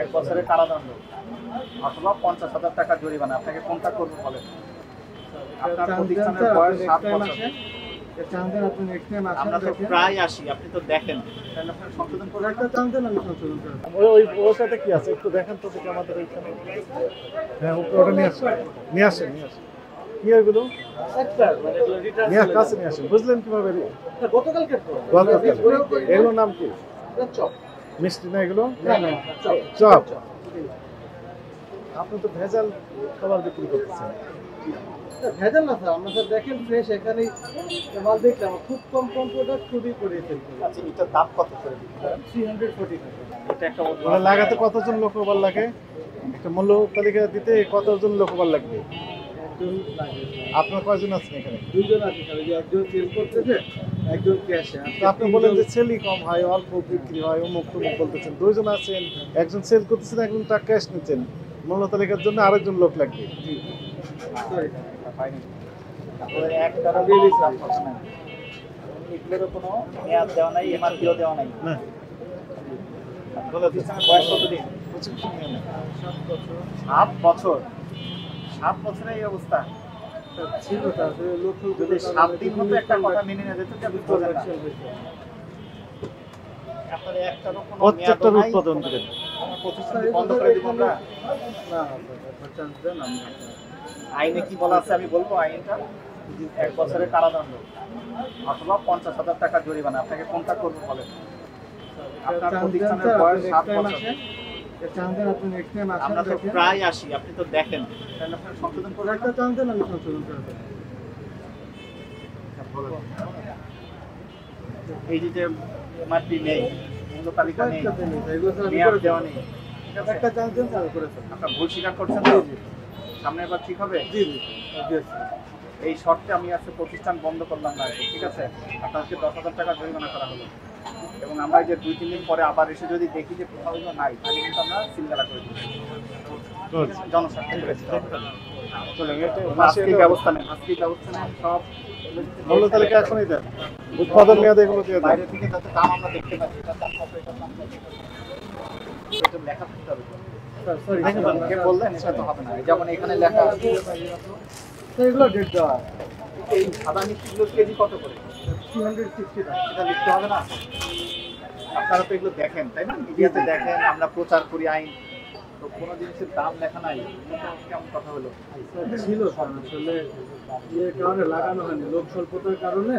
1 বছরের কারাদণ্ড অথবা 50,000 টাকা জরিমানা। আপনাকে কোনটা করবো বলেন? আপনার প্রতিষ্ঠানের বয়স 7 বছর। আমরা তো প্রায় আসি, আপনি তো দেখেন। তাহলে আপনার সংশোধন করবেন না? ওই ওটাতে কি আছে একটু দেখেন তো দেখি আমাদের এইখানে। হ্যাঁ ওটা নিয়ে আসেন নিয়ে আসেন নিয়ে আসেন। কি এগুলো নিয়ে কাছে নিয়ে আসেন। বুঝলেন কিভাবে? গতকালকে এগুলোর নাম কি? চপ মিষ্টি না এগুলো? না চপ। আপনি তো ভেজাল খাবার বিক্রি করতেছেন। ভেজাল না স্যার, আমরা স্যার দেখেন ফ্রেশ এখানেই মাল দেখলাম, খুব কম প্রোডাক্ট খুবই করে ফেলতে। আচ্ছা, এটার দাম কত করে দিতে পারেন? 340 টাকা। এটা একটা ওটা লাগাতে কতজন লোক ওভার লাগে? একটা মূল্য তালিকা দিতে কতজন লোক ওভার লাগবে? একজন লাগে। আপনার কয়জন আছেন এখানে? দুইজন আছে স্যার, এই যে একজন সেল করতেছে, একজন ক্যাশে। তো আপনি বলেন যে সেলই কম হয়, অল্প বিক্রি হয়, অমুক তমুক বলতেছেন। দুইজন আছেন, একজন সেল করতেছেন, একজন টাকা ক্যাশ নিচ্ছেন। মূল্য তালিকার জন্য আরেকজন লোক লাগবে। সরি পাইনি। তারপরে একটারও বেরিয়েছে কথা নাই। এগুলোরও কোনো মেয়াদ দেওয়া নাই, এমআরপিও দেওয়া নাই। না আপনার প্রতিষ্ঠানের বয়স কতদিন? 7 বছর। 7 বছরে এই অবস্থা। ছিল স্যার, লোক যদি 7 দিন মতো একটা কথা মেনে না যেত তাহলে বোঝেন না। আপনার একটারও কোনো মেয়াদ প্রত্যেকটার নাই। উৎপাদন করেন। আমার প্রতিষ্ঠান বন্ধ করে দিব আমরা। না চান্স দেন আমি আইনে কি বলা আছে আমি বলবো আইনটা? 1 বছরের কারাদণ্ড অথবা 50,000 টাকা জরিমানা। আপনাকে কোনটা করবো বলেন? আপনার প্রতিষ্ঠানের বয়স 7 বছর। চান্স দেন, আপনি নেক্সট টাইম আসেন। আমরা তো প্রায় আসি, আপনি তো দেখেন। তাহলে আপনার সংশোধন করবেন না? একটা চান্স দেন, আমি সংশোধন করে দেব। এই যে এমআরপি নেই, মূল্য তালিকা নেই, একটা দিন এগুলো স্যার আমি মেয়াদ করে দেওয়া দেব। নেই, ঠিক আছে? একটা চান্স দেন স্যার, করে দেব। আপনার ভুল স্বীকার করছেন তো? সামনে এবার ঠিক হবে? জি জি obviously। এই শর্তে আমি আজকে প্রতিষ্ঠান বন্ধ করলাম না, ঠিক আছে? আপনাকে 10,000 টাকা জরিমানা করা হলো। এবং আমরা যে 2-3 দিন পরে আবার এসে যদি দেখি যে কোথাও এগুলো নাই, তাহলে কিন্তু আমরা সিলগালা করে দিই। জনস্বার্থে করেছি। আজকেই ব্যবস্থা নেন, আজকেই ব্যবস্থা নেন। সব মূল্য তালিকা এখনই দেন। উৎপাদন মেয়াদ এগুলো দিয়ে দেন। বাইরে থেকে যাতে দাম আমরা দেখতে পাচ্ছি, এটার দাম কত, এটার দাম কত, এটা লেখা থাকতে হবে। স্যার সরি কে বললেন এটা তো হবে না। যেমন এখানে লেখা আছে স্যার এগুলো ডেট দেওয়া এই সাদা মিষ্টিগুলোর কেজি কত করে, 360 টাকা। এটা লিখতে হবে না? আপনারা তো এগুলো দেখেন তাই না? মিডিয়াতে দেখেন, আমরা প্রচার করি আইন, তো কোনো জিনিসের দাম লেখা নাই, এটা কেমন কথা হলো? স্যার ছিল স্যার, আসলে ইয়ের কারণে লাগানো হয়নি, লোক স্বল্পতার কারণে।